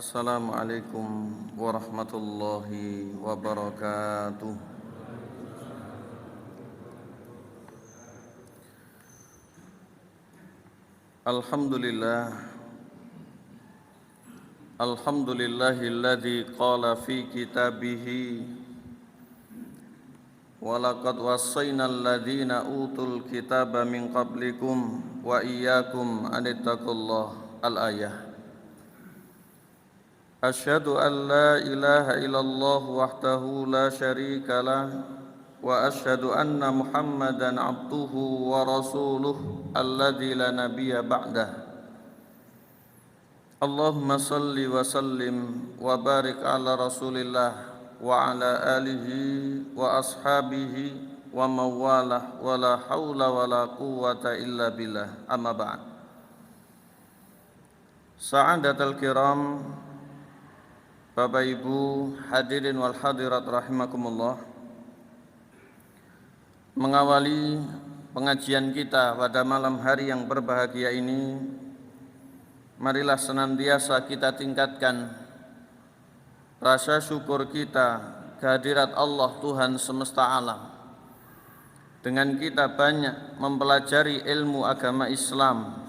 Assalamualaikum warahmatullahi wabarakatuh. Alhamdulillah. Alhamdulillahilladzi qala fi kitabihi walaqad wassaynal ladzina utul kitaba min qablikum wa iyyakum anittaqullah. Al-ayah. Asyhadu an la ilaha illallah wahdahu la syarika lah wa asyhadu anna Muhammadan abduhu wa rasuluh alladzi la nabiyya ba'dah. Allahumma salli wa sallim wa barik ala Rasulillah wa ala alihi wa ashabihi wa mawalah wa la hawla wa la quwwata illa billah. Amma ba'd. Sa'adatul kiram, Bapak Ibu hadirin wal hadirat rahimakumullah. Mengawali pengajian kita pada malam hari yang berbahagia ini, marilah senantiasa kita tingkatkan rasa syukur kita kehadirat Allah Tuhan semesta alam. Dengan kita banyak mempelajari ilmu agama Islam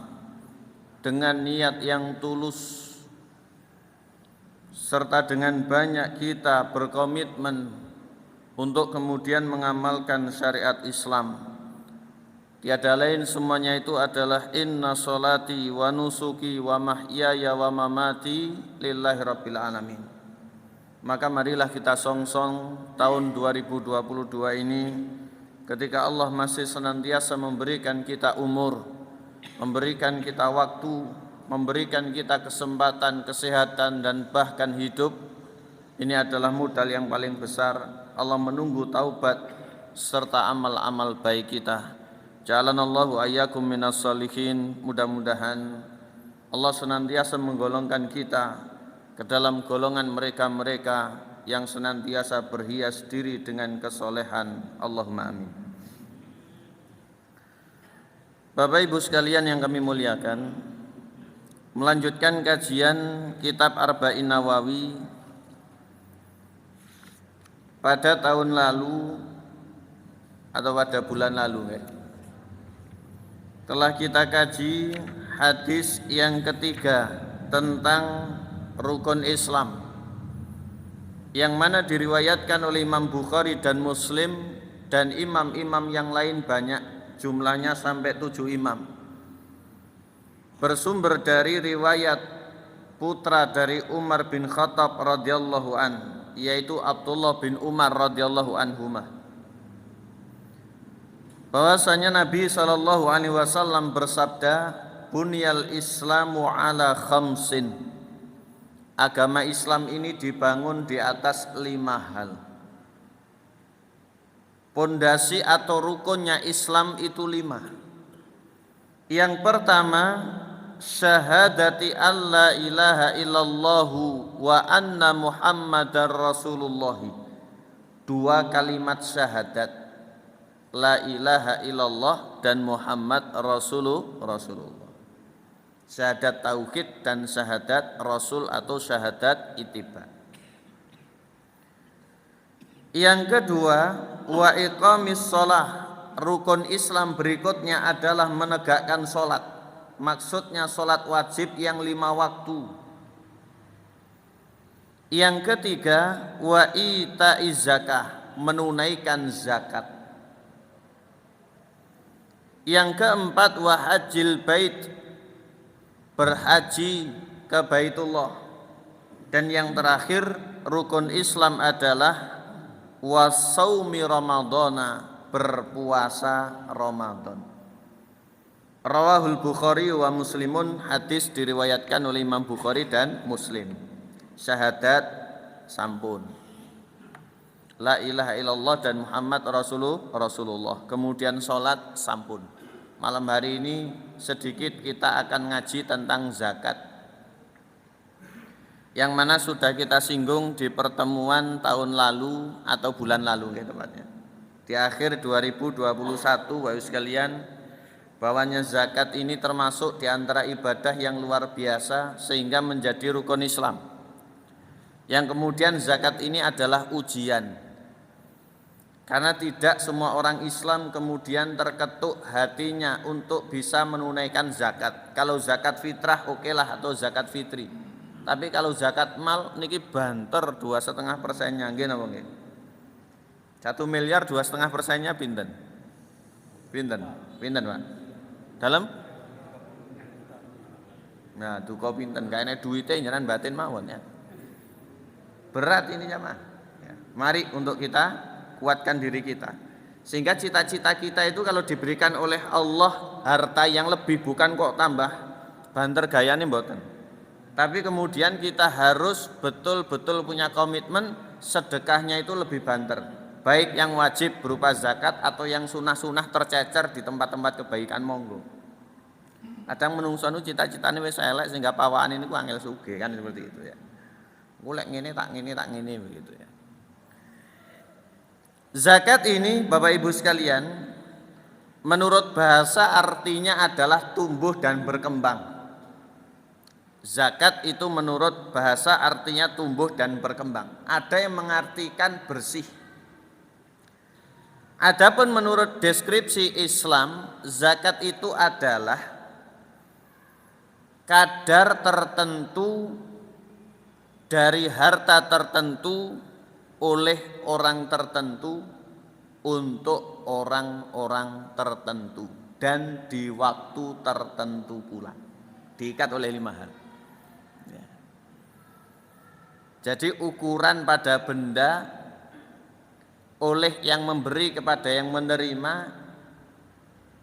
dengan niat yang tulus, serta dengan banyak kita berkomitmen untuk kemudian mengamalkan syariat Islam. Tiada lain semuanya itu adalah inna sholati wa nusuki wa mahyaya wa mamati lillahi rabbil alamin. Maka marilah kita songsong tahun 2022 ini, ketika Allah masih senantiasa memberikan kita umur, memberikan kita waktu, memberikan kita kesempatan, kesehatan, dan bahkan hidup. Ini adalah modal yang paling besar. Allah menunggu taubat serta amal-amal baik kita. Ja'alanallahu ayyakum minas shalihin. Mudah-mudahan Allah senantiasa menggolongkan kita ke dalam golongan mereka-mereka yang senantiasa berhias diri dengan kesolehan. Allahumma amin. Bapak Ibu sekalian yang kami muliakan, melanjutkan kajian kitab Arba'in Nawawi pada tahun lalu atau pada bulan lalu telah kita kaji hadis yang ketiga tentang rukun Islam, yang mana diriwayatkan oleh Imam Bukhari dan Muslim dan imam-imam yang lain banyak, jumlahnya sampai 7 imam. Bersumber dari riwayat putra dari Umar bin Khattab radhiyallahu an, yaitu Abdullah bin Umar radhiyallahu anhuma, bahwasanya Nabi sallallahu alaihi wasallam bersabda, "Bunyal Islamu ala khamsin." Agama Islam ini dibangun di atas 5 hal. Pondasi atau rukunnya Islam itu 5. Yang pertama, syahadati alla ilaha illallahu wa anna muhammadar rasulullah. 2 kalimat syahadat, la ilaha illallah dan Muhammad Rasulullah. Syahadat tauhid dan syahadat rasul atau syahadat ittiba. Yang kedua, wa iqamis shalah. Rukun Islam berikutnya adalah menegakkan sholat. Maksudnya sholat wajib yang 5 waktu. Yang ketiga, wa ita'iz zakah, menunaikan zakat. Yang keempat, wa hajjil bait, berhaji ke Baitullah. Dan yang terakhir, rukun Islam adalah wa shaumi ramadhana, berpuasa Ramadan. Rawahul Bukhari wa Muslimun, hadis diriwayatkan oleh Imam Bukhari dan Muslim. Syahadat sampun, la ilaha illallah dan Muhammad Rasulullah. Kemudian sholat sampun. Malam hari ini sedikit kita akan ngaji tentang zakat, yang mana sudah kita singgung di pertemuan tahun lalu atau bulan lalu tepatnya. Di akhir 2021, Bapak sekalian, bahwanya zakat ini termasuk di antara ibadah yang luar biasa sehingga menjadi rukun Islam. Yang kemudian zakat ini adalah ujian. Karena tidak semua orang Islam kemudian terketuk hatinya untuk bisa menunaikan zakat. Kalau zakat fitrah oke lah, atau zakat fitri. Tapi kalau zakat mal niki banter 2,5%-nya nggih napa nggih? 1 miliar 2,5%-nya pinten? Pinten? Pinten, Pak? Dalam? Nah, duka pinten kaene duite nyeran batin mawon ya. Berat ini jamaah. Ya. Mari untuk kita kuatkan diri kita. Sehingga cita-cita kita itu kalau diberikan oleh Allah harta yang lebih, bukan kok tambah banter gayane mboten. Tapi kemudian kita harus betul-betul punya komitmen sedekahnya itu lebih banter. Baik yang wajib berupa zakat atau yang sunah-sunah tercecer di tempat-tempat kebaikan monggo. Kadang menungso nu cita-citane wis elek sehingga pawaan ini ku angel sugih kan seperti itu ya. Golek ngene tak ngene begitu ya. Zakat ini Bapak Ibu sekalian, menurut bahasa artinya adalah tumbuh dan berkembang. Zakat itu menurut bahasa artinya tumbuh dan berkembang. Ada yang mengartikan bersih. Adapun menurut deskripsi Islam, zakat itu adalah kadar tertentu dari harta tertentu oleh orang tertentu untuk orang-orang tertentu dan di waktu tertentu pula, diikat oleh 5 hal ya. Jadi ukuran pada benda oleh yang memberi kepada yang menerima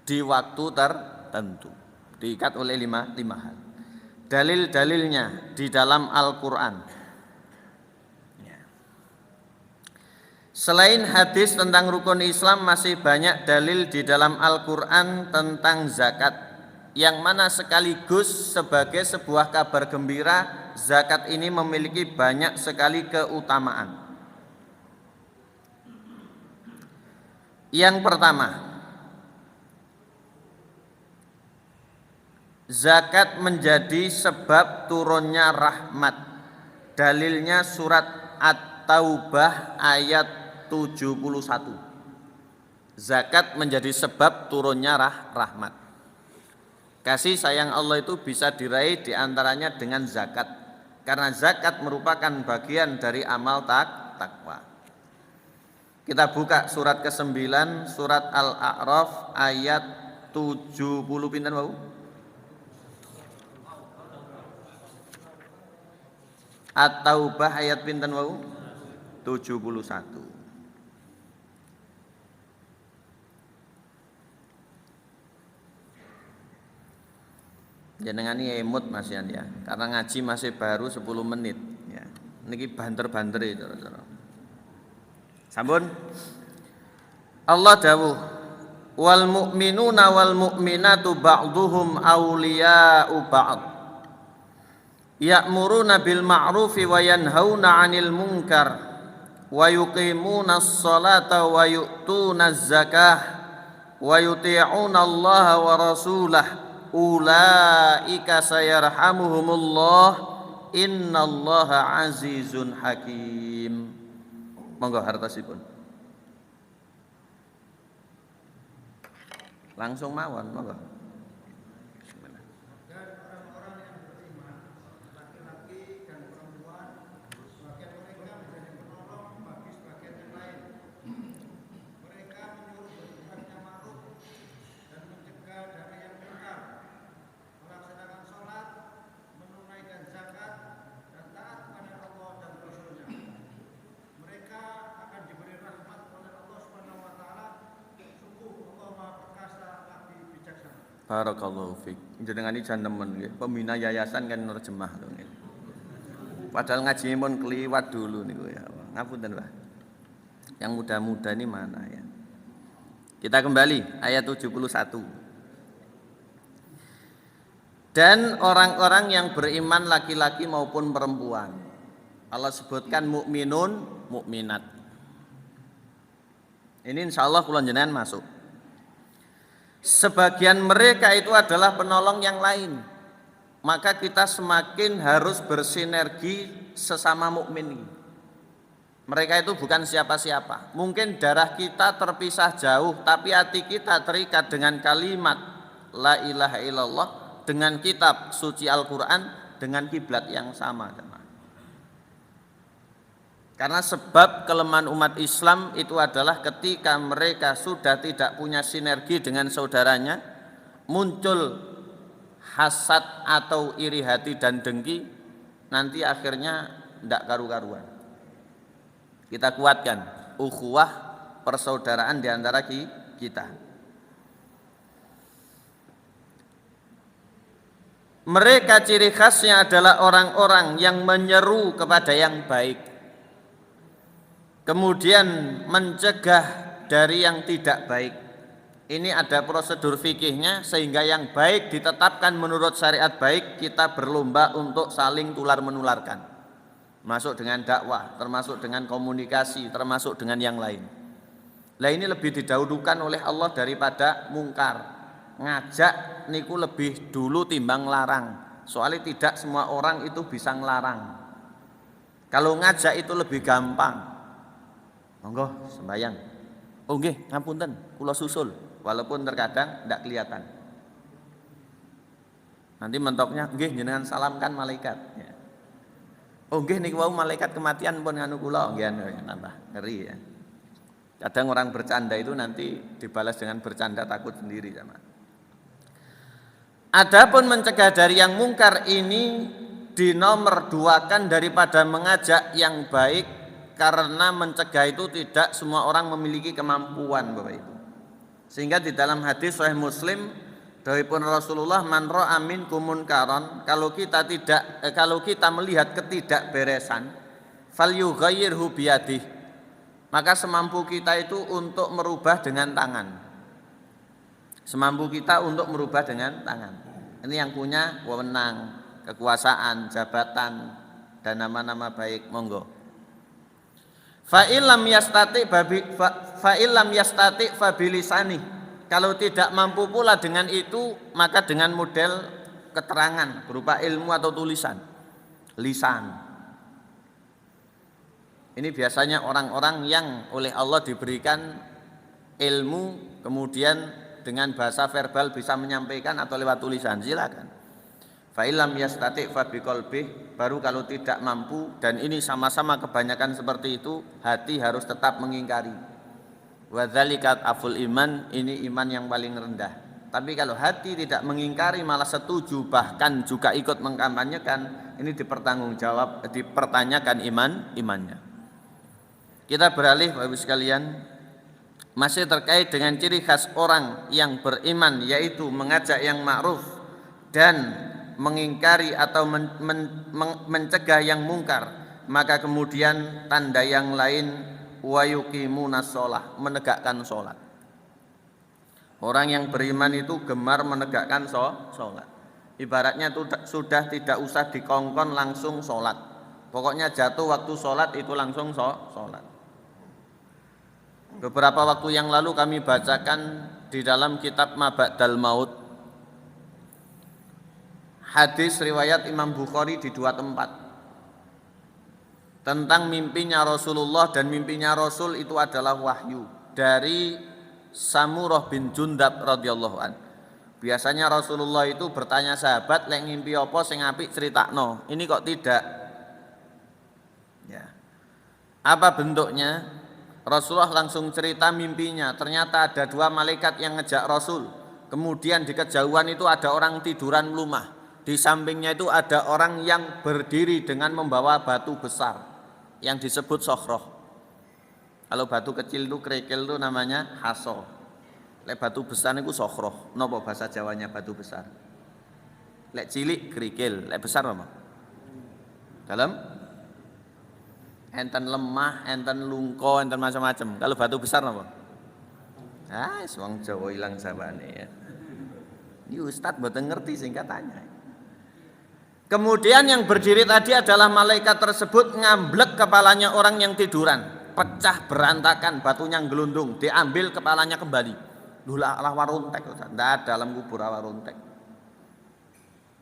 di waktu tertentu, diikat oleh 5 hal. Dalil-dalilnya di dalam Al-Quran. Selain hadis tentang rukun Islam, masih banyak dalil di dalam Al-Quran tentang zakat, yang mana sekaligus sebagai sebuah kabar gembira, zakat ini memiliki banyak sekali keutamaan. Yang pertama, zakat menjadi sebab turunnya rahmat. Dalilnya surat At-Taubah ayat 71. Zakat menjadi sebab turunnya rahmat. Kasih sayang Allah itu bisa diraih diantaranya dengan zakat, karena zakat merupakan bagian dari amal takwa. Kita buka surat ke-9, surat Al-A'raf ayat 70 pinten wau? At-Taubah ayat pinten wau? 71. Jenengan ini emut Mas Yan ya, karena ngaji masih baru 10 menit ya. Niki banter-banter itu. Sampun. Allah dawuh, wal mu'minuna wal mu'minatu ba'duhum awliya'u ba'd. Ya'muruna bil ma'rufi wa yanhauna 'anil munkar wa yuqimuna as-salata wa yu'tuna az-zakah wa yuti'una Allah wa rasulah. Ulaika sayarhamuhumullah, innallaha azizun hakim. Monggo hartasipun. Langsung mawon, monggo. Barakallahu fiik. Jenengan iki jan nemen nggih. Pembina yayasan kan nerjemah lho nggih. Padahal ngaji pun keliwat dulu niku ya. Ngapunten, Pak. Yang muda-muda ini mana ya? Kita kembali ayat 71. Dan orang-orang yang beriman laki-laki maupun perempuan. Allah sebutkan mukminun, mukminat. Ini insyaallah kula jenengan masuk. Sebagian mereka itu adalah penolong yang lain. Maka kita semakin harus bersinergi sesama mukmin. Mereka itu bukan siapa-siapa. Mungkin darah kita terpisah jauh, tapi hati kita terikat dengan kalimat la ilaha illallah, dengan kitab suci Al-Quran, dengan kiblat yang sama. Karena sebab kelemahan umat Islam itu adalah ketika mereka sudah tidak punya sinergi dengan saudaranya, muncul hasad atau iri hati dan dengki, nanti akhirnya tidak karu-karuan. Kita kuatkan ukhuwah persaudaraan di antara kita. Mereka ciri khasnya adalah orang-orang yang menyeru kepada yang baik, kemudian mencegah dari yang tidak baik. Ini ada prosedur fikihnya, sehingga yang baik ditetapkan menurut syariat baik, kita berlomba untuk saling tular menularkan, termasuk dengan dakwah, termasuk dengan komunikasi, termasuk dengan yang lain. Lah ini lebih didahulukan oleh Allah daripada mungkar. Ngajak niku lebih dulu timbang larang. Soalnya tidak semua orang itu bisa ngelarang. Kalau ngajak itu lebih gampang. Monggo sembayang. Oh nggih, ngapunten, kula susul. Walaupun terkadang tidak kelihatan. Nanti mentoknya nggih jenengan salamkan malaikat. Ya. Oh nggih niku wau malaikat kematian pun nganu kula, nggih nambah ngeri ya. Kadang orang bercanda itu nanti dibalas dengan bercanda takut sendiri sama. Adapun mencegah dari yang mungkar ini dinomor duakan daripada mengajak yang baik, karena mencegah itu tidak semua orang memiliki kemampuan, Bapak Ibu. Sehingga di dalam hadis Sahih Muslim dawuhipun Rasulullah, man ra'a minkum munkaran, kalau kita melihat ketidakberesan, falyughayyirhu biyadihi, maka semampu kita itu untuk merubah dengan tangan. Semampu kita untuk merubah dengan tangan. Ini yang punya wewenang, kekuasaan, jabatan dan nama-nama baik, monggo. Fa'ilam yastati fabilisani. Kalau tidak mampu pula dengan itu, maka dengan model keterangan berupa ilmu atau tulisan, lisan. Ini biasanya orang-orang yang oleh Allah diberikan ilmu, kemudian dengan bahasa verbal bisa menyampaikan atau lewat tulisan, silakan. Fa'ilam yastati fabiqalbih, baru kalau tidak mampu, dan ini sama-sama kebanyakan seperti itu, hati harus tetap mengingkari. Wadzalikat aful iman, ini iman yang paling rendah. Tapi kalau hati tidak mengingkari malah setuju, bahkan juga ikut mengkampanyekan, ini dipertanyakan imannya. Kita beralih Bapak Ibu sekalian, masih terkait dengan ciri khas orang yang beriman, yaitu mengajak yang ma'ruf dan mengingkari atau mencegah yang mungkar. Maka kemudian tanda yang lain, wa yuqimunas shalah, menegakkan sholat. Orang yang beriman itu gemar menegakkan sholat. Ibaratnya itu sudah tidak usah dikongkon, langsung sholat. Pokoknya jatuh waktu sholat itu langsung sholat. Beberapa waktu yang lalu kami bacakan di dalam kitab Maba'dal Maut, hadis riwayat Imam Bukhari di dua tempat, tentang mimpinya Rasulullah, dan mimpinya Rasul itu adalah wahyu dari Samurah bin Jundab radhiyallahu an. Biasanya Rasulullah itu bertanya sahabat, lek ngimpi apa sing apik critakno. Ini kok tidak. Ya. Apa bentuknya? Rasulullah langsung cerita mimpinya. Ternyata ada dua malaikat yang ngejak Rasul. Kemudian di kejauhan itu ada orang tiduran melumah. Di sampingnya itu ada orang yang berdiri dengan membawa batu besar yang disebut sokhroh. Kalau batu kecil itu kerikil itu namanya haso. Lek batu besar itu sokhroh. Napa bahasa Jawanya batu besar? Lek cilik kerikil, lek besar apa? Dalam? Enten lemah, enten lungko, enten macam-macam. Kalau batu besar apa? Wong Jawa ilang jawane ya. Ini Ustadz mboten ngerti singkatannya. Kemudian yang berdiri tadi adalah malaikat tersebut ngamblek kepalanya orang yang tiduran, pecah berantakan, batunya gelundung, diambil kepalanya kembali. Lah waruntek, Ustaz. Ndak dalam kubur waruntek.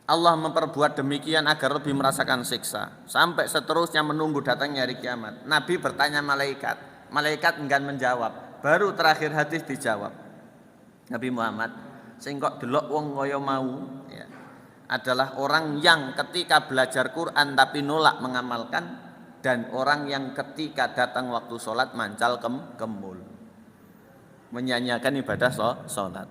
Allah memperbuat demikian agar lebih merasakan siksa sampai seterusnya menunggu datangnya hari kiamat. Nabi bertanya malaikat, malaikat enggan menjawab. Baru terakhir hadis dijawab. Nabi Muhammad sing kok delok wong kaya mau ya, adalah orang yang ketika belajar Quran tapi nolak mengamalkan, dan orang yang ketika datang waktu sholat mancal kemul, menyanyiakan ibadah sholat.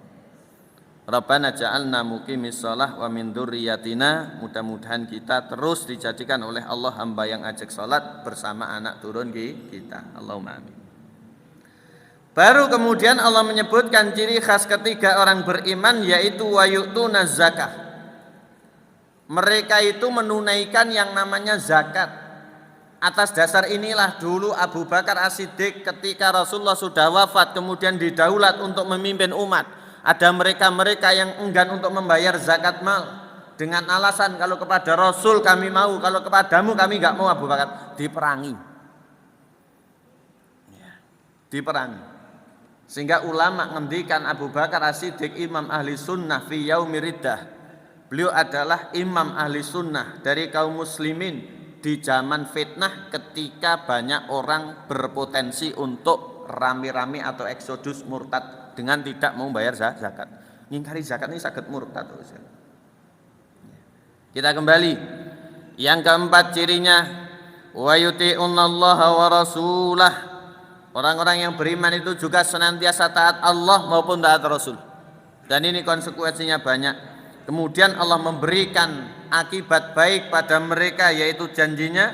Rabbana ja'alna muqimis shalah wa min dzurriyyatina, mudah-mudahan kita terus dijadikan oleh Allah hamba yang ajak salat bersama anak turun kita. Allahumma amin. Baru kemudian Allah menyebutkan ciri khas ketiga orang beriman, yaitu wa yu'tuna zakah. Mereka itu menunaikan yang namanya zakat. Atas dasar inilah dulu Abu Bakar As-Siddiq ketika Rasulullah sudah wafat kemudian didaulat untuk memimpin umat. Ada mereka-mereka yang enggan untuk membayar zakat mal dengan alasan kalau kepada Rasul kami mau, kalau kepadamu kami enggak mau. Abu Bakar diperangi. Diperangi. Sehingga ulama ngendikan Abu Bakar As-Siddiq imam ahli sunnah fi yaumi riddah. Beliau adalah imam ahli sunnah dari kaum muslimin di zaman fitnah ketika banyak orang berpotensi untuk rame-rame atau eksodus murtad dengan tidak mau bayar zakat. Ngingkari zakat ini sakit murtad. Kita kembali. Yang keempat cirinya wa yuti'unallaha wa rasulah. Orang-orang yang beriman itu juga senantiasa taat Allah maupun taat Rasul. Dan ini konsekuensinya banyak. Kemudian Allah memberikan akibat baik pada mereka, yaitu janjinya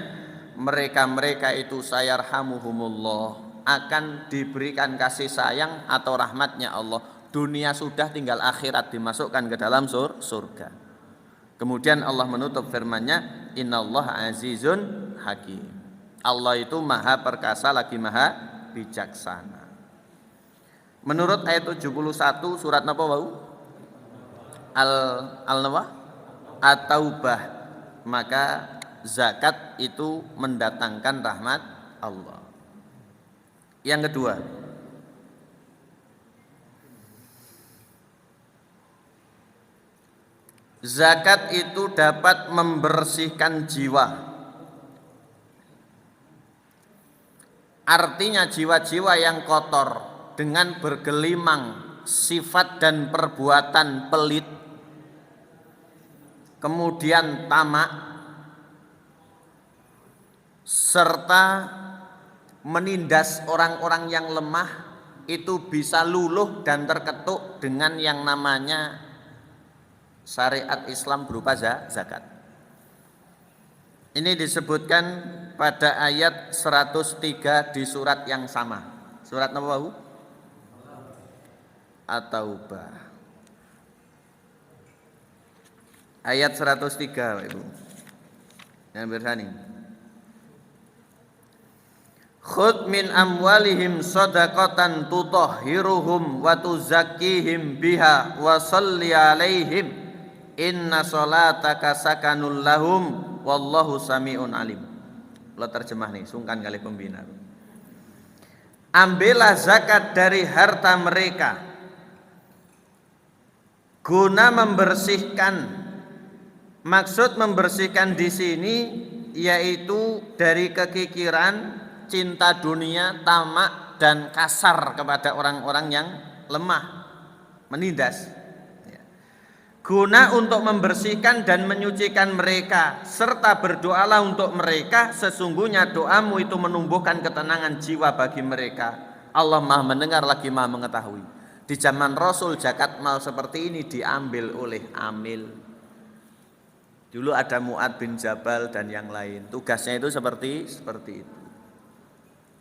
mereka-mereka itu sayarhamuhumullah, akan diberikan kasih sayang atau rahmatnya Allah. Dunia sudah, tinggal akhirat dimasukkan ke dalam surga. Kemudian Allah menutup firman-Nya, innallaha azizun hakim. Allah itu maha perkasa lagi maha bijaksana. Menurut ayat 71 surat napa wau? At-Taubah, maka zakat itu mendatangkan rahmat Allah. Yang kedua, zakat itu dapat membersihkan jiwa. Artinya jiwa-jiwa yang kotor dengan bergelimang sifat dan perbuatan pelit, kemudian tamak, serta menindas orang-orang yang lemah, itu bisa luluh dan terketuk dengan yang namanya syariat Islam berupa zakat. Ini disebutkan pada ayat 103 di surat yang sama. Surat apa? At-Taubah. Ayat 103, Ibu. Yang bersani. Khudh min amwalihim shadaqatan tutahhiruhum wa tuzakkihim biha wa shalli alaihim inna sholataka sakanul lahum wallahu sami'un alim. Lo terjemah nih, sungkan kali pembina. Ambillah zakat dari harta mereka guna membersihkan. Maksud membersihkan di sini yaitu dari kekikiran, cinta dunia, tamak dan kasar kepada orang-orang yang lemah, menindas. Guna untuk membersihkan dan menyucikan mereka, serta berdoalah untuk mereka, sesungguhnya doamu itu menumbuhkan ketenangan jiwa bagi mereka. Allah Maha mendengar lagi Maha mengetahui. Di zaman Rasul zakat mal seperti ini diambil oleh amil. Dulu ada Mu'ad bin Jabal dan yang lain. Tugasnya itu seperti itu.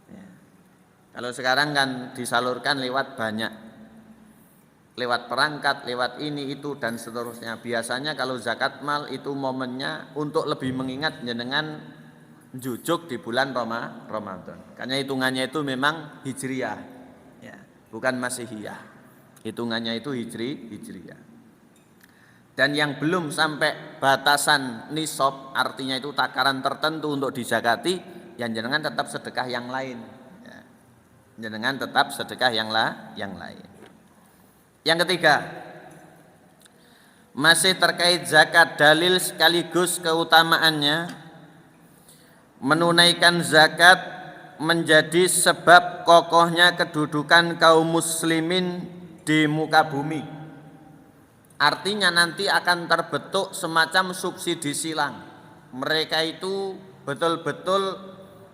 Ya. Kalau sekarang kan disalurkan lewat banyak, lewat perangkat, lewat ini itu dan seterusnya. Biasanya kalau zakat mal itu momennya untuk lebih mengingat jenengan jujuk di bulan Ramadan. Karena hitungannya itu memang hijriyah, ya, bukan masihiyah. Hitungannya itu hijriyah. Dan yang belum sampai batasan nisab, artinya itu takaran tertentu untuk dizakati, yang jenengan tetap sedekah yang lain. Ya. Jenengan tetap sedekah yang lain. Yang ketiga, Masih terkait zakat, dalil sekaligus keutamaannya. Menunaikan zakat menjadi sebab kokohnya kedudukan kaum muslimin di muka bumi. Artinya nanti akan terbentuk semacam subsidi silang. Mereka itu betul-betul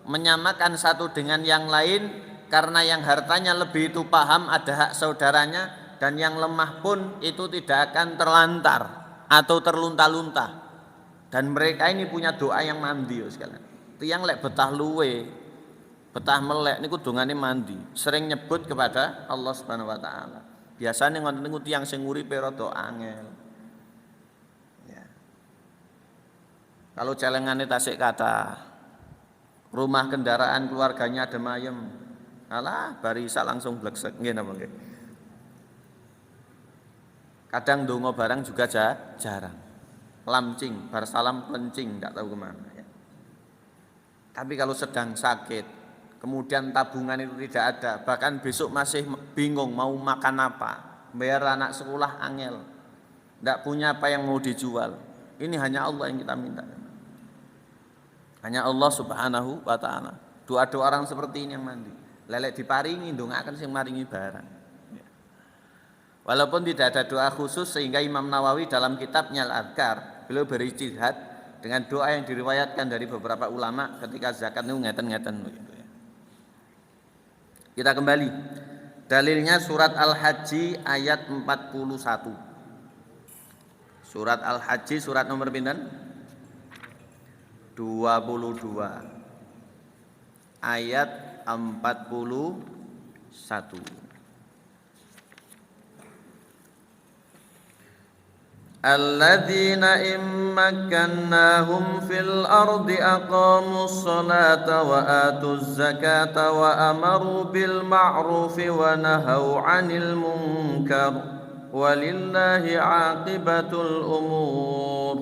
menyamakan satu dengan yang lain, karena yang hartanya lebih itu paham ada hak saudaranya, dan yang lemah pun itu tidak akan terlantar atau terlunta-lunta. Dan mereka ini punya doa yang mandi sekalian. Tiang lek betah luwe, betah melek niku dongane mandi, sering nyebut kepada Allah Subhanahu wa taala. Biasane ngoten niku tiyang sing uripe rada angel. Ya. Kalau celengane tasik kata, rumah kendaraan keluarganya adem ayem, alah barisa langsung bleksek nggih napa nggih. Kadang donga barang juga jarang. Lamcing, bar salam plencing, enggak tahu kemana ya. Tapi kalau sedang sakit, kemudian tabungan itu tidak ada, bahkan besok masih bingung mau makan apa, bayar anak sekolah angel, tidak punya apa yang mau dijual. Ini hanya Allah yang kita minta. Hanya Allah Subhanahu wa taala. Doa-doa orang seperti ini yang mandi. Lelek diparingi, ndongaken sing maringi barang. Walaupun tidak ada doa khusus, sehingga Imam Nawawi dalam kitabnya Al-Adhkar beliau berijtihad dengan doa yang diriwayatkan dari beberapa ulama ketika zakat itu ngeten-ngeten. Kita kembali. Dalilnya surat Al-Hajj ayat 41. Surat Al-Hajj surat nomor pinten? 22. Ayat 41. Alladzina immakkannahum fil ardi aqamus salata wa atuz zakata wa amaru bil ma'rufi wa nahau 'anil munkar walillahi 'aqibatul umur.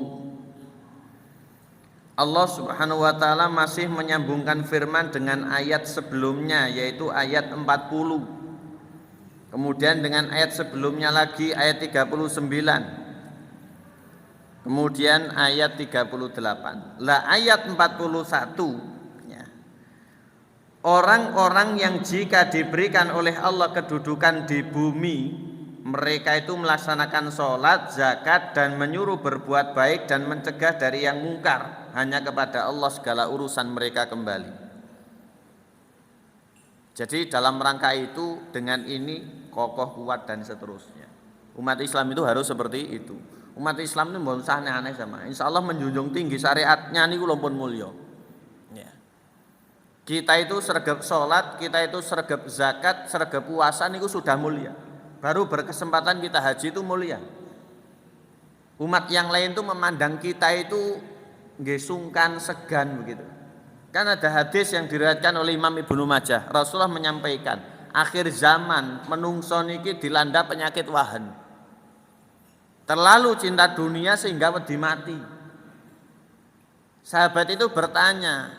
Allah Subhanahu wa taala masih menyambungkan firman dengan ayat sebelumnya, yaitu ayat 40. Kemudian dengan ayat sebelumnya lagi ayat 39. Kemudian ayat 38. Lah ayat 41 ya. Orang-orang yang jika diberikan oleh Allah kedudukan di bumi, mereka itu melaksanakan sholat, zakat, dan menyuruh berbuat baik dan mencegah dari yang mungkar. Hanya kepada Allah segala urusan mereka kembali. Jadi dalam rangka itu, dengan ini kokoh, kuat, dan seterusnya. Umat Islam itu harus seperti itu. Umat Islam ini mbok usah aneh-aneh sama. Insya Allah menjunjung tinggi syariatnya niku lumpun mulya. Ya. Kita itu sregep sholat, kita itu sregep zakat, sregep puasa niku sudah mulia. Baru berkesempatan kita haji itu mulia. Umat yang lain itu memandang kita itu nggih sungkan, segan begitu. Kan ada hadis yang diriwayatkan oleh Imam Ibnu Majah. Rasulullah menyampaikan, akhir zaman menungso niki dilanda penyakit wahan. Terlalu cinta dunia sehingga wedi mati. Sahabat itu bertanya,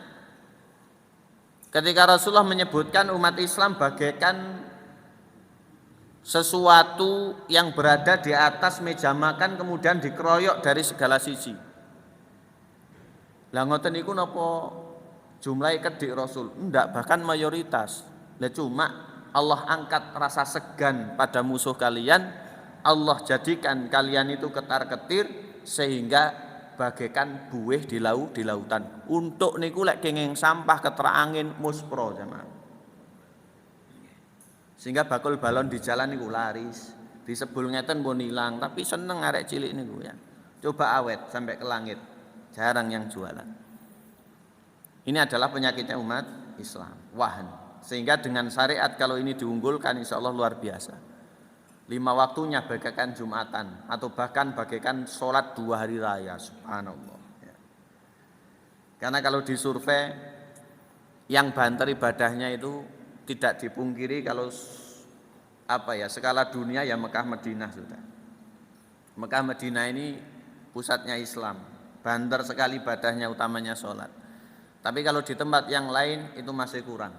ketika Rasulullah menyebutkan umat Islam bagaikan sesuatu yang berada di atas meja makan kemudian dikeroyok dari segala sisi. Lah ngoten niku napa jumlahe kedhik Rasul? Enggak, bahkan mayoritas. Lah cuma Allah angkat rasa segan pada musuh kalian. Allah jadikan kalian itu ketar-ketir sehingga bagaikan buih di lautan. Untuk niku lek kenging sampah keterangin muspro jamaah. Sehingga bakul balon di jalan niku laris. Disebul ngeten pun hilang, tapi seneng arek cilik niku ya. Coba awet sampai ke langit. Jarang yang jualan. Ini adalah penyakitnya umat Islam, wahan. Sehingga dengan syariat kalau ini diunggulkan insya Allah luar biasa. 5 waktunya bagaikan Jumatan atau bahkan bagaikan sholat 2 hari raya, subhanallah ya. Karena kalau disurvei yang banter ibadahnya itu tidak dipungkiri kalau skala dunia ya Mekah Madinah sudah. Mekah Madinah ini pusatnya Islam, banter sekali ibadahnya, utamanya sholat. Tapi kalau di tempat yang lain itu masih kurang.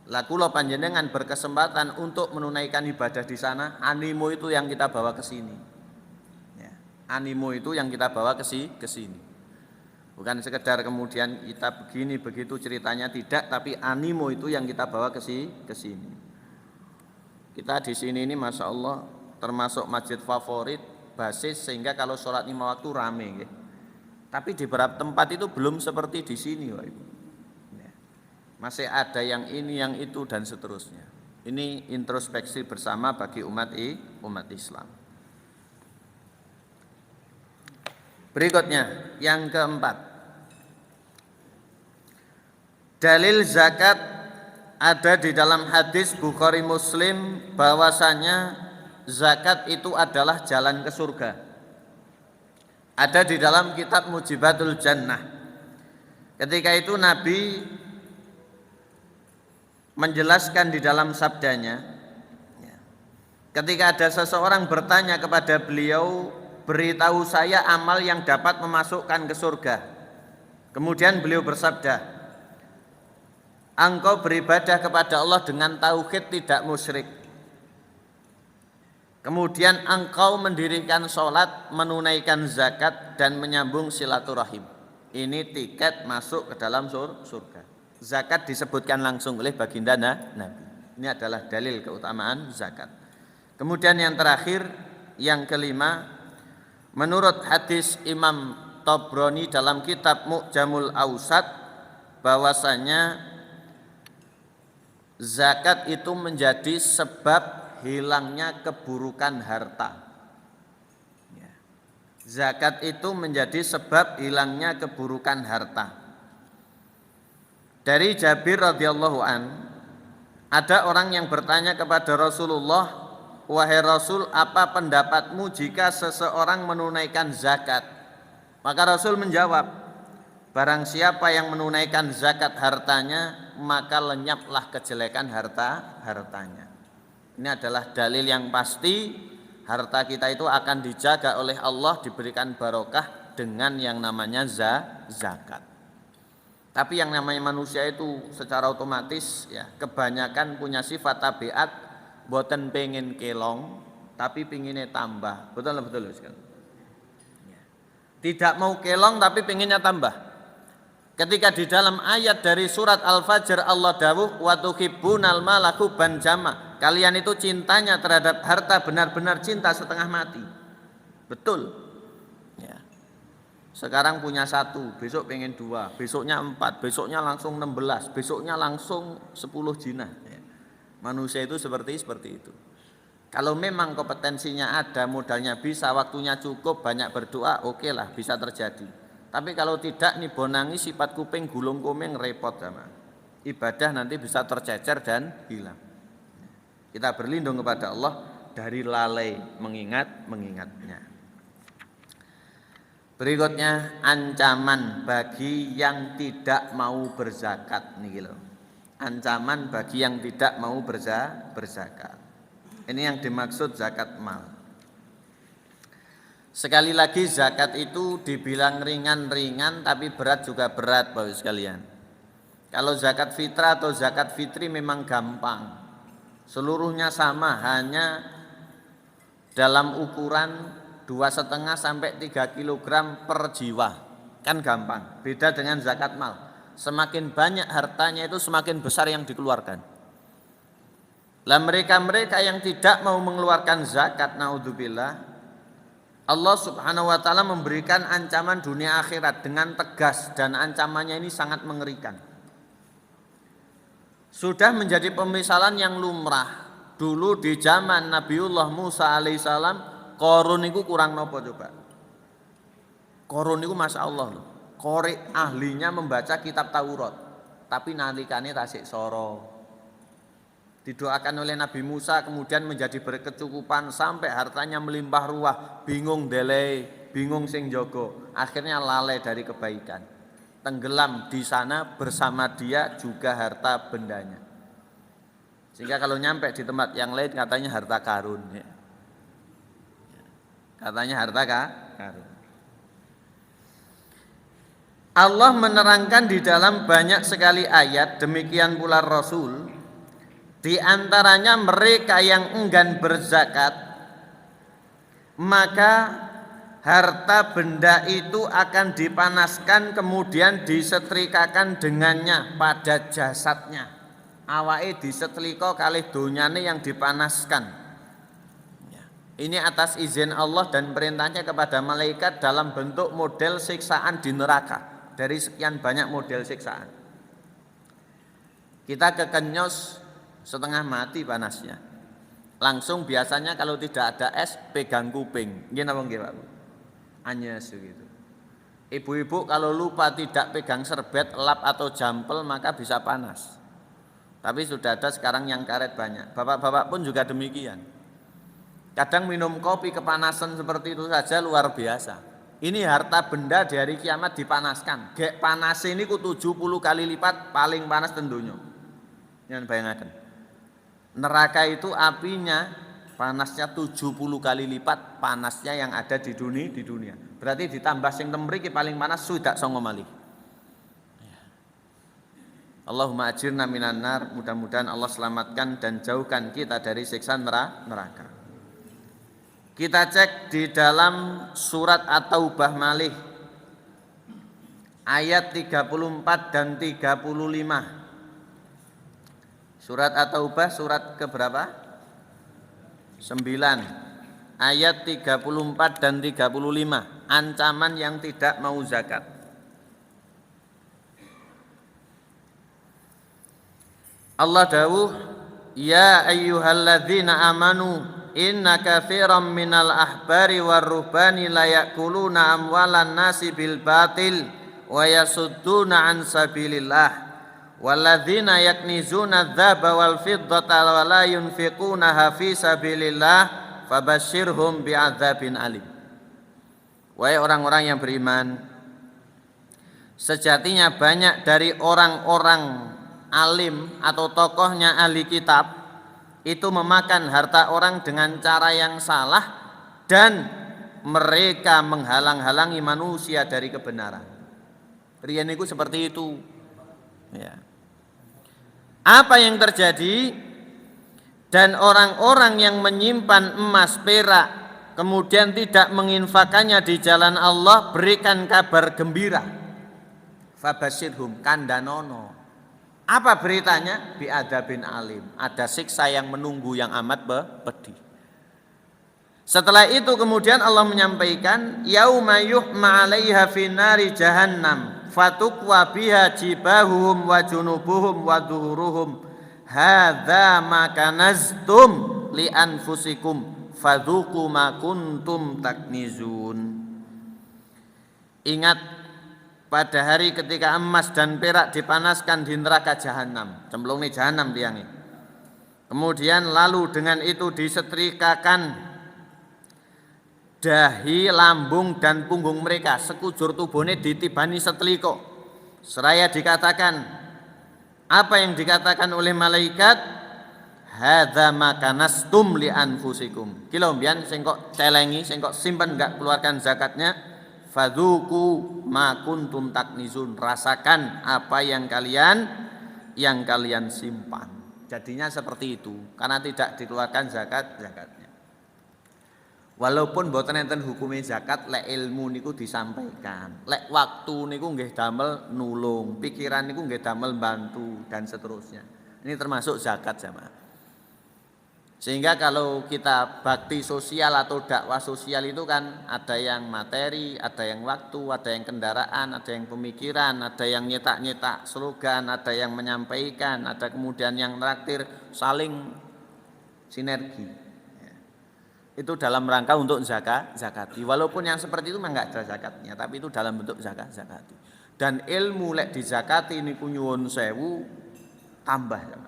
Lah kula panjenengan berkesempatan untuk menunaikan ibadah di sana, animo itu yang kita bawa ke sini. Ya. Animo itu yang kita bawa ke sini. Bukan sekedar kemudian kita begini begitu ceritanya, tidak, tapi animo itu yang kita bawa ke sini. Kita di sini ini Masya Allah termasuk masjid favorit, basis, sehingga kalau sholat 5 waktu rame ya. Tapi di beberapa tempat itu belum seperti di sini Pak Ibu. Masih ada yang ini, yang itu, dan seterusnya. Ini introspeksi bersama bagi umat Islam. Berikutnya, yang keempat. Dalil zakat ada di dalam hadis Bukhari Muslim bahwasanya zakat itu adalah jalan ke surga. Ada di dalam kitab Mujibatul Jannah. Ketika itu Nabi menjelaskan di dalam sabdanya, ketika ada seseorang bertanya kepada beliau, beritahu saya amal yang dapat memasukkan ke surga. Kemudian beliau bersabda, engkau beribadah kepada Allah dengan tauhid tidak musyrik. Kemudian engkau mendirikan sholat, menunaikan zakat, dan menyambung silaturahim. Ini tiket masuk ke dalam surga. Zakat disebutkan langsung oleh baginda Nabi. Ini adalah dalil keutamaan zakat. Kemudian yang terakhir, yang kelima, menurut hadis Imam Tabrani dalam kitab Mu'jamul Awsat, bahwasanya zakat itu menjadi sebab hilangnya keburukan harta. Zakat itu menjadi sebab hilangnya keburukan harta. Dari Jabir radhiyallahu an, ada orang yang bertanya kepada Rasulullah, wahai Rasul, apa pendapatmu jika seseorang menunaikan zakat? Maka Rasul menjawab, barang siapa yang menunaikan zakat hartanya, maka lenyaplah kejelekan hartanya. Ini adalah dalil yang pasti, harta kita itu akan dijaga oleh Allah, diberikan barokah dengan yang namanya zakat. Tapi yang namanya manusia itu secara otomatis ya kebanyakan punya sifat tabiat boten pengen kelong, tapi pinginnya tambah. Betul sekali. Tidak mau kelong tapi pinginnya tambah. Ketika di dalam ayat dari surat Al-Fajr Allah dawuh wa tuhibbunal mala hubban jama. Kalian itu cintanya terhadap harta benar-benar cinta setengah mati. Betul. Ya. Sekarang punya 1, besok pengen 2, besoknya 4, besoknya langsung 16, besoknya langsung 10 jinah. Ya. Manusia itu seperti itu. Kalau memang kompetensinya ada, modalnya bisa, waktunya cukup, banyak berdoa, oke lah, bisa terjadi. Tapi kalau tidak nih bonangi sifat kuping gulung komeng repot sama. Ibadah nanti bisa tercecer dan hilang. Kita berlindung kepada Allah dari lalai mengingatnya. Berikutnya ancaman bagi yang tidak mau berzakat nih gitu. Ancaman bagi yang tidak mau berzakat. Ini yang dimaksud zakat mal. Sekali lagi zakat itu dibilang ringan-ringan tapi berat juga berat Bapak sekalian. Kalau zakat fitrah atau zakat fitri memang gampang. Seluruhnya sama, hanya dalam ukuran 2,5 sampai 3 kg per jiwa. Kan gampang. Beda dengan zakat mal. Semakin banyak hartanya itu semakin besar yang dikeluarkan. Lah mereka yang tidak mau mengeluarkan zakat, naudzubillah, Allah subhanahu wa ta'ala memberikan ancaman dunia akhirat dengan tegas, dan ancamannya ini sangat mengerikan. Sudah menjadi pemisalan yang lumrah. Dulu di zaman Nabiullah Musa alaihissalam, Qarun itu kurang nopo coba. Qarun itu masya Allah loh. Korek ahlinya membaca kitab Taurat, tapi nalikane tasik soro. Didoakan oleh Nabi Musa kemudian menjadi berkecukupan sampai hartanya melimpah ruah, bingung delay, bingung sing jogo, akhirnya lalai dari kebaikan, tenggelam di sana bersama dia juga harta bendanya, sehingga kalau nyampe di tempat yang lain katanya harta karun ya. Katanya harta karun. Allah menerangkan di dalam banyak sekali ayat, demikian pula Rasul. Di antaranya mereka yang enggan berzakat, maka harta benda itu akan dipanaskan kemudian disetrikakan dengannya pada jasadnya. Awake disetrika kalih donyane yang dipanaskan. Ini atas izin Allah dan perintahnya kepada malaikat dalam bentuk model siksaan di neraka. Dari sekian banyak model siksaan, kita kekenyos setengah mati panasnya. Langsung biasanya kalau tidak ada es pegang kuping. Nggih napa nggih Pak? Anyes gitu. Ibu-ibu kalau lupa tidak pegang serbet, lap atau jampel maka bisa panas. Tapi sudah ada sekarang yang karet banyak. Bapak-bapak pun juga demikian. Kadang minum kopi kepanasan seperti itu saja luar biasa. Ini harta benda di hari kiamat dipanaskan. Gek panas ini ku 70 kali lipat paling panas tentunya. Jangan bayangkan. Neraka itu apinya panasnya 70 kali lipat panasnya yang ada di dunia. Berarti ditambah sing temriki paling panas sudah songo malih. Allahumma ajirna minan nar, mudah-mudahan Allah selamatkan dan jauhkan kita dari siksa neraka. Kita cek di dalam surat At-Taubah malih ayat 34 dan 35. Surat At-Taubah surat keberapa? 9 ayat 34 dan 35. Ancaman yang tidak mau zakat. Allah dawuh, ya ayyuhalladzina amanu inna katsiran minal ahbari warruhbani la yakuluna amwalan nasi bil batil wa yasudduna an sabilillah walladzina yaknizuna dzaba wal fiddata wa la yunfiqunaha fi sabilillah fabasyirhum bi'adzabin alim. Wahai orang-orang yang beriman, sejatinya banyak dari orang-orang alim atau tokohnya ahli kitab itu memakan harta orang dengan cara yang salah dan mereka menghalang-halangi manusia dari kebenaran. Riyen itu seperti itu. Ya. Apa yang terjadi? Dan orang-orang yang menyimpan emas perak kemudian tidak menginfakannya di jalan Allah, berikan kabar gembira. Fabasyirhum kandanono. Apa beritanya? Bi'adzabin alim. Ada siksa yang menunggu yang amat pedih. Setelah itu kemudian Allah menyampaikan, yauma yuhma 'alaiha finari jahannam fatukwa biha jibahuhum wa junubuhum wa dhuhuruhum hadza ma kanaztum li anfusikum fadzuqu ma kuntum taknizun. Ingat pada hari ketika emas dan perak dipanaskan di neraka jahanam, cemplung nih jahanam tiangi. Kemudian lalu dengan itu disetrikakan dahi, lambung dan punggung mereka, sekujur tubuhnya ditibani seteliko. Seraya dikatakan, apa yang dikatakan oleh malaikat? Hadza ma kanastum li anfusikum. Kilo mbian sing kok celengi, sing kok simpen enggak keluarkan zakatnya. Fadzuku ma kuntum taknizun, rasakan apa yang kalian simpan. Jadinya seperti itu karena tidak dikeluarkan zakatnya. Walaupun mboten enten hukume zakat, lek ilmu niku disampaikan, lek waktu niku nggih damel nulung, pikiran niku nggih damel bantu dan seterusnya. Ini termasuk zakat jamaah. Sehingga kalau kita bakti sosial atau dakwah sosial itu kan ada yang materi, ada yang waktu, ada yang kendaraan, ada yang pemikiran, ada yang nyetak-nyetak slogan, ada yang menyampaikan, ada kemudian yang traktir, saling sinergi. Itu dalam rangka untuk zakati. Walaupun yang seperti itu memang enggak ada zakatnya, tapi itu dalam bentuk zakati. Dan ilmu lek di zakati ini nyuwun sewu tambah.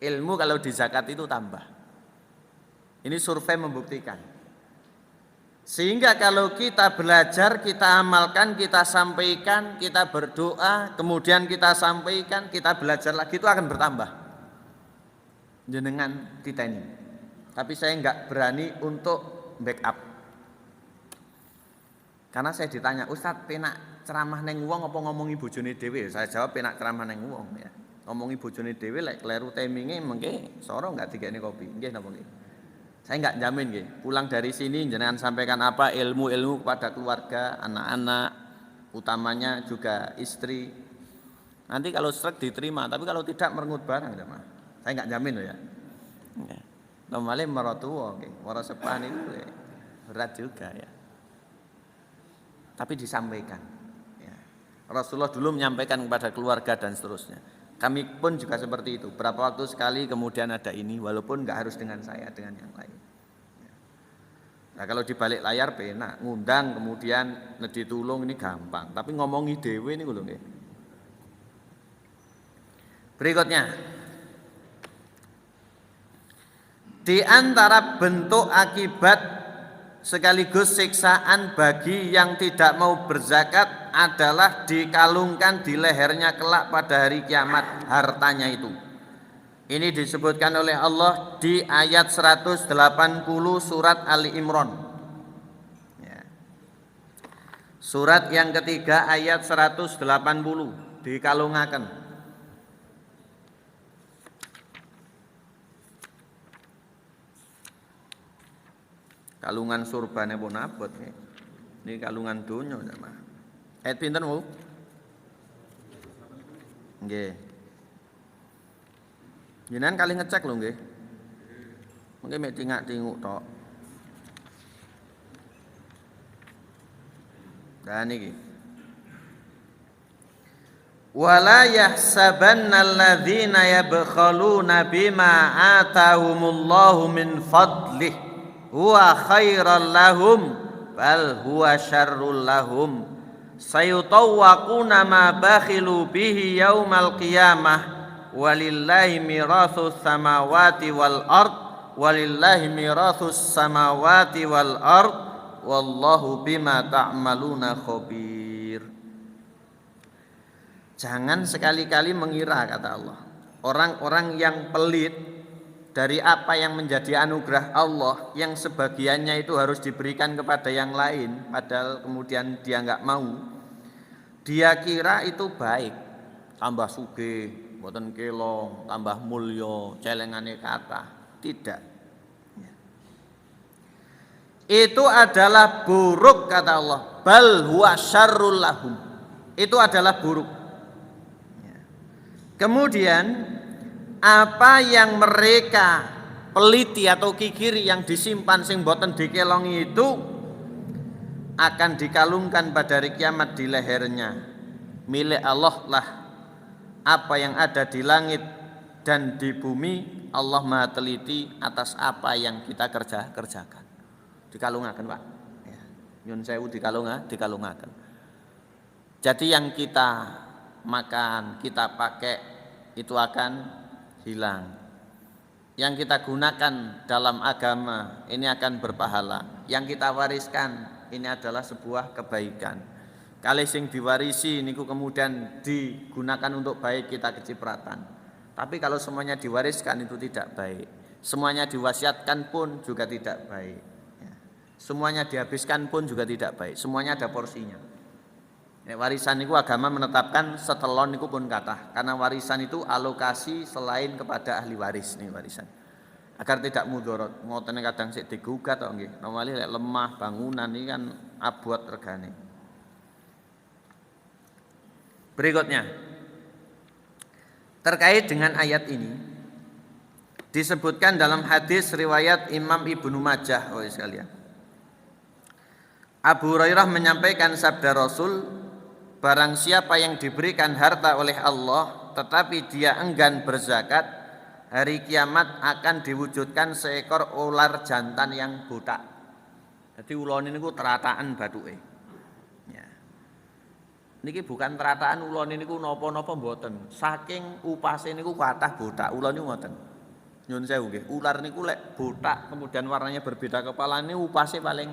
Ilmu kalau di zakat itu tambah. Ini survei membuktikan. Sehingga kalau kita belajar, kita amalkan, kita sampaikan, kita berdoa, kemudian kita sampaikan, kita belajar lagi, itu akan bertambah. Jenengan kita ini. Tapi saya enggak berani untuk backup. Karena saya ditanya, Ustadz penak ceramah neng wong apa ngomongi bojone dhewe? Saya jawab penak ceramah neng wong ya. Ngomongi bojone dhewe lek kleru timinge mengke soro enggak digekne kopi. Nggih napa nggih? Saya nggak jamin nggih, pulang dari sini jenengan sampaikan apa ilmu-ilmu kepada keluarga, anak-anak, utamanya juga istri. Nanti kalau srek diterima, tapi kalau tidak merengut barang jemaah. Saya nggak jamin loh ya. Normalnya mertua, wara sepan itu berat juga ya. Tapi disampaikan. Ya. Rasulullah dulu menyampaikan kepada keluarga dan seterusnya. Kami pun juga seperti itu. Berapa waktu sekali kemudian ada ini, walaupun nggak harus dengan saya, dengan yang lain. Ya. Nah kalau di balik layar penak, ngundang kemudian ditulung ini gampang. Tapi ngomongi dewe ini belum ya. Berikutnya. Di antara bentuk akibat sekaligus siksaan bagi yang tidak mau berzakat adalah dikalungkan di lehernya kelak pada hari kiamat hartanya itu. Ini disebutkan oleh Allah di ayat 180 surat Ali Imran. Ya. Surat yang ketiga ayat 180 dikalungaken. Kalungan surbane pun abot ini kalungan donya jemaah. Ayat pinten Bu? Nggih. Jenengan kali ngecek lho nggih. Mungkin mek tingak-tinguk tok. Dan iki. Wala yahsabanna alladzina yabkhaluna bima atahumullahu min fadlih huwa khairal lahum bal huwa syarrul lahum sayutawwaquna ma bakhilu bihi yaumal qiyamah walillahi mirathus samawati wal ard walillahi mirathus samawati wal ard wallahu bima ta'maluna khabir. Jangan sekali-kali mengira, kata Allah, orang-orang yang pelit dari apa yang menjadi anugerah Allah yang sebagiannya itu harus diberikan kepada yang lain, padahal kemudian dia nggak mau, dia kira itu baik, tambah sugih, mboten kelong, tambah mulya, celengane kathah. Tidak. Itu adalah buruk, kata Allah. Bal huwa syarrul lahum. Itu adalah buruk. Kemudian apa yang mereka peliti atau kikiri yang disimpan sing boten dikelongi itu akan dikalungkan pada hari kiamat di lehernya. Milik Allah lah apa yang ada di langit dan di bumi. Allah Maha teliti atas apa yang kita kerjakan. Dikalungaken Pak. Ya. Nyun sewu dikalungaken. Jadi yang kita makan, kita pakai itu akan hilang. Yang kita gunakan dalam agama ini akan berpahala. Yang kita wariskan ini adalah sebuah kebaikan. Kali sing diwarisi niku kemudian digunakan untuk baik kita kecipratan. Tapi kalau semuanya diwariskan itu tidak baik. Semuanya diwasiatkan pun juga tidak baik. Semuanya dihabiskan pun juga tidak baik. Semuanya ada porsinya. Warisan itu agama menetapkan setelon itu pun kathah, karena warisan itu alokasi selain kepada ahli waris nih warisan. Agar tidak mudorot, ngoten kadang sik digugat to nggih. Normale lek lemah bangunan ini kan abot regane. Berikutnya terkait dengan ayat ini disebutkan dalam hadis riwayat Imam Ibnu Majah sekalian. Abu Hurairah menyampaikan sabda Rasul, barang siapa yang diberikan harta oleh Allah tetapi dia enggan berzakat, hari kiamat akan diwujudkan seekor ular jantan yang botak. Jadi ulon ini ku terataan batuke. Ya. Niki bukan terataan ulon ini ku nopo-nopo mboten. Saking upase niku kathah botak ulon niku ngoten. Nyun sewu nggih, ular niku lek botak kemudian warnanya berbeda kepala ini upase paling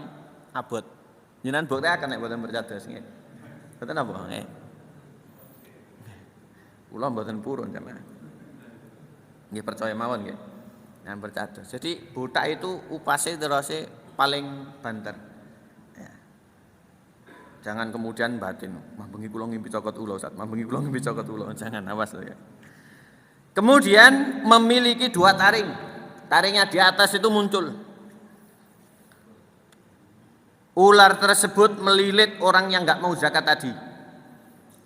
abot. Jenengan buktekaken nek mboten percados nggih. Betul apa? Kula mboten purun jamaah. Nggih percaya mawon nggih. Yang percaya. Jadi botak itu upase terose paling banter. Ya. Jangan kemudian batin. Mah bengi kula ngimpi cokot ula Ustaz. Mah bengi kula ngimpi cokot ula. Jangan, awas loh ya. Kemudian memiliki dua taring. Taringnya di atas itu muncul. Ular tersebut melilit orang yang nggak mau zakat tadi.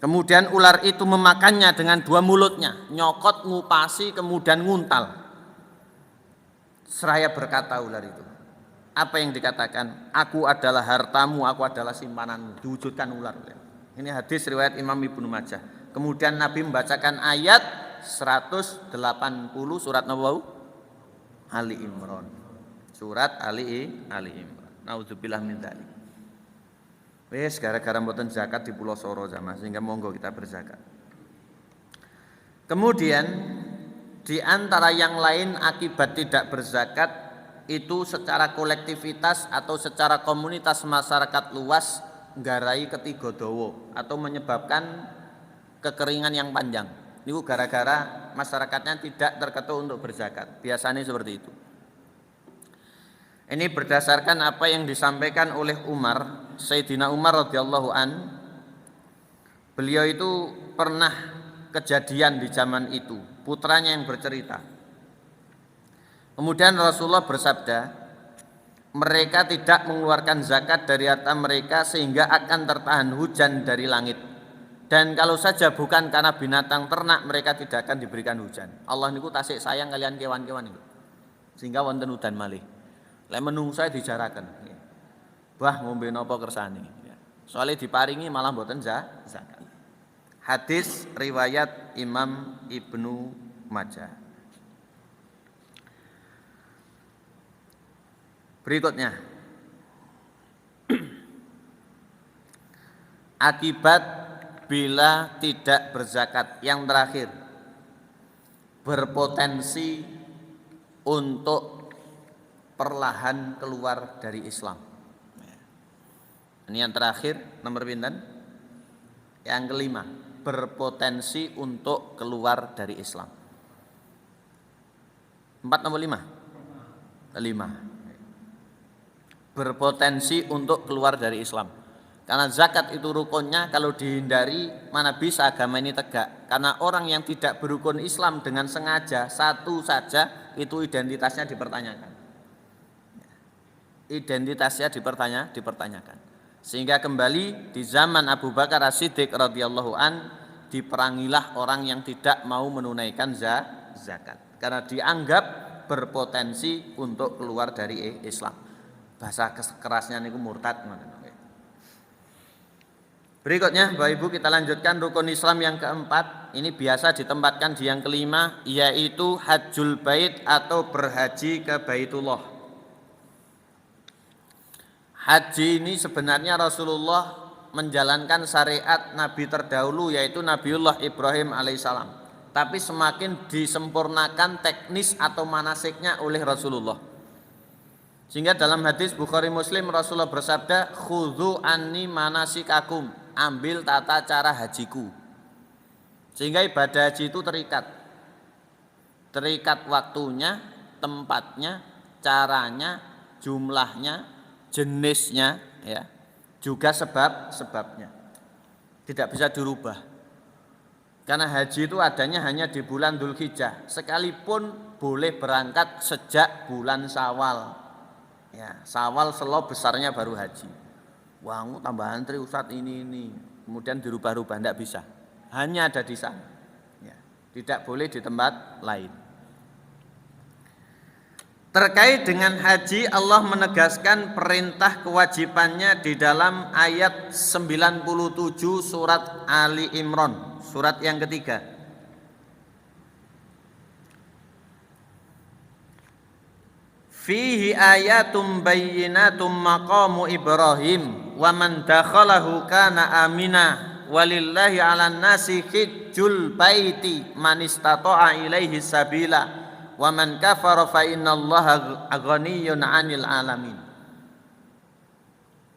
Kemudian ular itu memakannya dengan dua mulutnya, nyokot, ngupasi, kemudian nguntal. Seraya berkata ular itu, apa yang dikatakan? Aku adalah hartamu, aku adalah simpananmu. Diwujudkan ular. Ini hadis riwayat Imam Ibnu Majah. Kemudian Nabi membacakan ayat 180 surat Nabawi Ali Imran. Surat Ali Imran. Nauzubillah min dzalik. Wes gara-gara mboten zakat di Pulau Soro sama sehingga monggo kita berzakat. Kemudian di antara yang lain akibat tidak berzakat itu secara kolektivitas atau secara komunitas masyarakat luas nggarai ketigodowo atau menyebabkan kekeringan yang panjang. Niku gara-gara masyarakatnya tidak terketuk untuk berzakat. Biasanya seperti itu. Ini berdasarkan apa yang disampaikan oleh Umar, Sayyidina Umar radhiyallahu an. Beliau itu pernah kejadian di zaman itu, putranya yang bercerita. Kemudian Rasulullah bersabda, mereka tidak mengeluarkan zakat dari harta mereka sehingga akan tertahan hujan dari langit. Dan kalau saja bukan karena binatang ternak, mereka tidak akan diberikan hujan. Allah niku tasik sayang kalian kewan-kewan itu. Sehingga wonten udan malih. Lek menungsa dijaraken. Bah ngombe napa kersane. Soalnya diparingi malah mboten zakat. Hadis riwayat Imam Ibnu Majah. Berikutnya, akibat bila tidak berzakat. Yang terakhir, berpotensi untuk perlahan keluar dari Islam. Ini yang terakhir, nomor pinten? Yang kelima, berpotensi untuk keluar dari Islam. 4 nomor 5? 5. Berpotensi untuk keluar dari Islam. Karena zakat itu rukunnya, kalau dihindari mana bisa agama ini tegak. Karena orang yang tidak berukun Islam dengan sengaja satu saja itu identitasnya dipertanyakan. Identitasnya dipertanyakan. Sehingga kembali di zaman Abu Bakar As-Siddiq radhiyallahu an diperangilah orang yang tidak mau menunaikan zakat karena dianggap berpotensi untuk keluar dari Islam. Bahasa kerasnya niku murtad. Berikutnya Bapak Ibu kita lanjutkan rukun Islam yang keempat. Ini biasa ditempatkan di yang kelima, yaitu hajjul bait atau berhaji ke Baitullah. Haji ini sebenarnya Rasulullah menjalankan syariat Nabi terdahulu, yaitu Nabiullah Ibrahim alaihissalam. Tapi semakin disempurnakan teknis atau manasiknya oleh Rasulullah. Sehingga dalam hadis Bukhari Muslim Rasulullah bersabda, khudhu anni manasikakum, ambil tata cara hajiku. Sehingga ibadah haji itu terikat waktunya, tempatnya, caranya, jumlahnya, jenisnya, ya, juga sebabnya tidak bisa dirubah. Karena haji itu adanya hanya di bulan Dzulhijjah, sekalipun boleh berangkat sejak bulan Syawal. Ya, Syawal selo besarnya baru haji. Wah, tambah antri Ustadz ini, kemudian dirubah-rubah, tidak bisa. Hanya ada di sana. Ya, tidak boleh di tempat lain. Terkait dengan haji, Allah menegaskan perintah kewajibannya di dalam ayat 97 surat Ali Imran, surat yang ketiga. Fihi ayatum bayyinatum maqamu Ibrahim wa man dakhalahu kana amina walillahi 'alan nasi hijjul baiti man istata'a ilaihi sabila wa man kafara fa innallaha ghaniyyun 'anil alamin.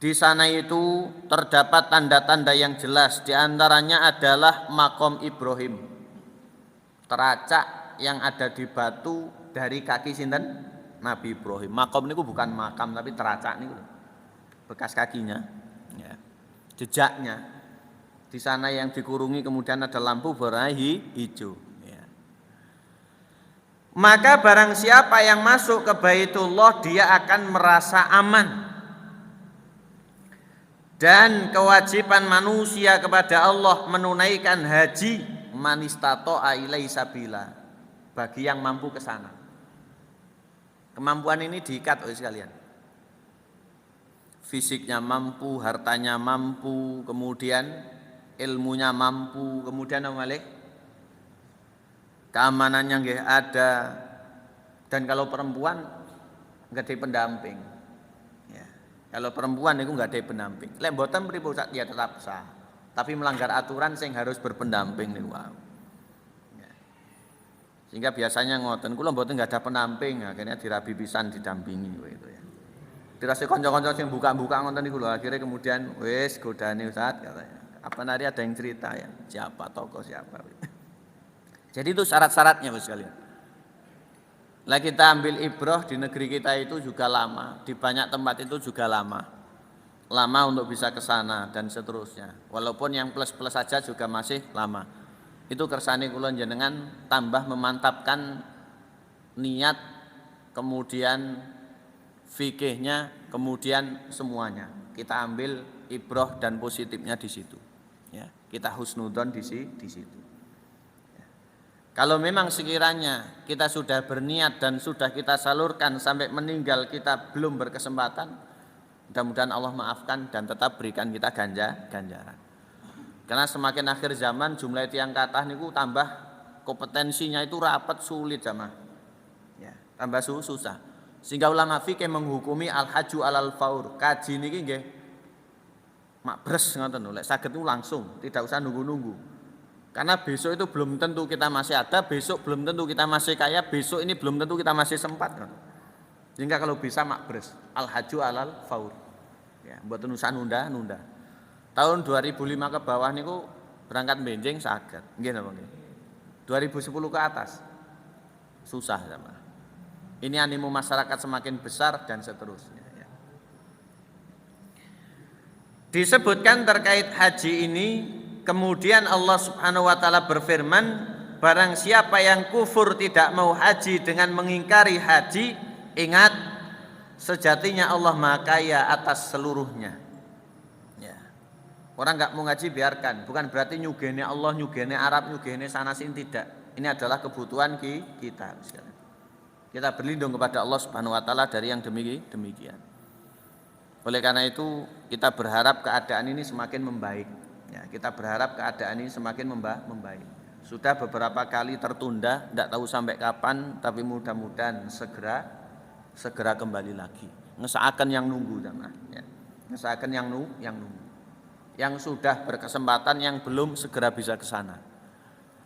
Di sana itu terdapat tanda-tanda yang jelas, di antaranya adalah makom Ibrahim. Teracak yang ada di batu dari kaki sinten? Nabi Ibrahim. Makom niku bukan makam tapi teracak niku. Bekas kakinya, ya. Jejaknya. Di sana yang dikurungi kemudian ada lampu berwarna hijau. Maka barang siapa yang masuk ke Baitullah dia akan merasa aman. Dan kewajiban manusia kepada Allah menunaikan haji manistata'a ilaihi sabila, bagi yang mampu ke sana. Kemampuan ini diikat oleh sekalian. Fisiknya mampu, hartanya mampu, kemudian ilmunya mampu, kemudian keamanannya nggih ada. Dan kalau perempuan nggak ada pendamping. Ya. Kalau perempuan itu nggak ada pendamping. Lek mboten pripun dia tetap sah. Tapi melanggar aturan sing harus berpendamping niku wow. Ya. Sehingga biasanya ngoten, kula mboten nggak ada pendamping, akhirnya dirabi pisan didampingi gitu ya. Dirasa kanca-kanca sing buka-buka ngoten niku lho, akhirnya kemudian wis godane Ustaz katanya. Apa nanti ada yang cerita ya, siapa tokoh siapa. Jadi itu syarat-syaratnya Mas sekalian. Lah kita ambil ibrah di negeri kita itu juga lama, di banyak tempat itu juga lama. Lama untuk bisa ke sana dan seterusnya. Walaupun yang plus-plus saja juga masih lama. Itu kersane kula jenengan tambah memantapkan niat, kemudian fikihnya, kemudian semuanya. Kita ambil ibrah dan positifnya di situ. Ya, kita husnudzon di situ. Kalau memang sekiranya kita sudah berniat dan sudah kita salurkan sampai meninggal kita belum berkesempatan, mudah-mudahan Allah maafkan dan tetap berikan kita ganjaran. Karena semakin akhir zaman jumlah tiang kathah niku tambah kompetensinya itu rapat sulit jamaah. Ya, tambah susah. Sehingga ulama fikih menghukumi al-haju alal faur. Kaji niki nggih makbres ngoten lho, lek saged niku langsung, tidak usah nunggu-nunggu. Karena besok itu belum tentu kita masih ada, besok belum tentu kita masih kaya, besok ini belum tentu kita masih sempat. Sehingga kalau bisa makbres, al-haju alal faur. Ya, mboten usah nunda. Tahun 2005 ke bawah niku berangkat benjing saged. Nggih napa nggih? 2010 ke atas susah sama. Ini animo masyarakat semakin besar dan seterusnya. Ya. Disebutkan terkait haji ini. Kemudian Allah Subhanahu wa taala berfirman, barang siapa yang kufur tidak mau haji dengan mengingkari haji, ingat sejatinya Allah Maha Kaya atas seluruhnya. Ya. Orang enggak mau ngaji biarkan, bukan berarti nyugene Allah, nyugene Arab, nyugene sana sini tidak. Ini adalah kebutuhan kita. Kita berlindung kepada Allah Subhanahu wa taala dari yang demikian. Oleh karena itu kita berharap keadaan ini semakin membaik. Ya, kita berharap keadaan ini semakin membaik. Sudah beberapa kali tertunda, tidak tahu sampai kapan, tapi mudah-mudahan segera kembali lagi. Ngesaaken yang nunggu, jamaah. Ya. Ngesaaken yang nunggu. Yang sudah berkesempatan, yang belum segera bisa ke sana.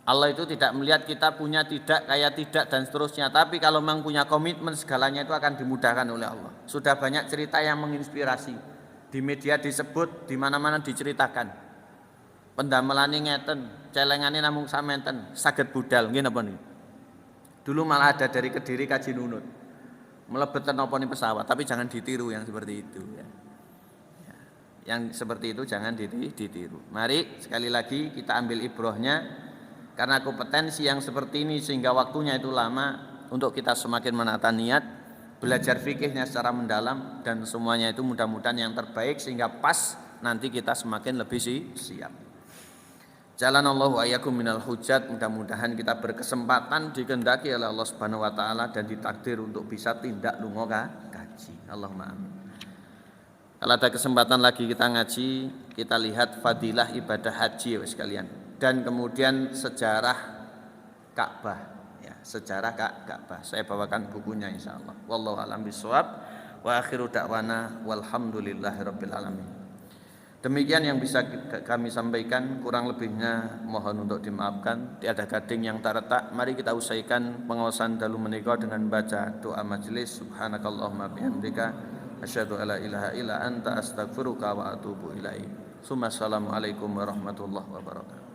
Allah itu tidak melihat kita punya tidak, kaya tidak dan seterusnya. Tapi kalau memang punya komitmen, segalanya itu akan dimudahkan oleh Allah. Sudah banyak cerita yang menginspirasi. Di media disebut, di mana-mana diceritakan. Pendamelane ngeten, celengane namung samenten, saged budal, nggih napa niki. Dulu malah ada dari Kediri Kaji Nunut. Melebet napa nih pesawat, tapi jangan ditiru yang seperti itu ya. Ya. Yang seperti itu jangan ditiru. Mari sekali lagi kita ambil ibrahnya karena kompetensi yang seperti ini sehingga waktunya itu lama untuk kita semakin menata niat, belajar fikihnya secara mendalam dan semuanya itu mudah-mudahan yang terbaik sehingga pas nanti kita semakin lebih siap. Jalanallahu ayyakum minal hujat, mudah-mudahan kita berkesempatan dikehendaki oleh Allah Subhanahu wa taala dan ditakdir untuk bisa tindak lunga kaji. Allahumma amin. Kalau ada kesempatan lagi kita ngaji, kita lihat fadilah ibadah haji ya sekalian dan kemudian sejarah Ka'bah ya, sejarah Ka'bah. Saya bawakan bukunya insyaallah. Wallahu a'lam bishawab wa akhiru da'wana walhamdulillahirabbil alamin. Demikian yang bisa kami sampaikan, kurang lebihnya mohon untuk dimaafkan. Tiada gading yang tak retak. Mari kita usaikan pengawasan dalu menika dengan baca doa majelis. Subhanakallahumma bihamdika asyhadu alla ilaha illa anta astaghfiruka wa atubu ilaik. Assalamualaikum warahmatullahi wabarakatuh.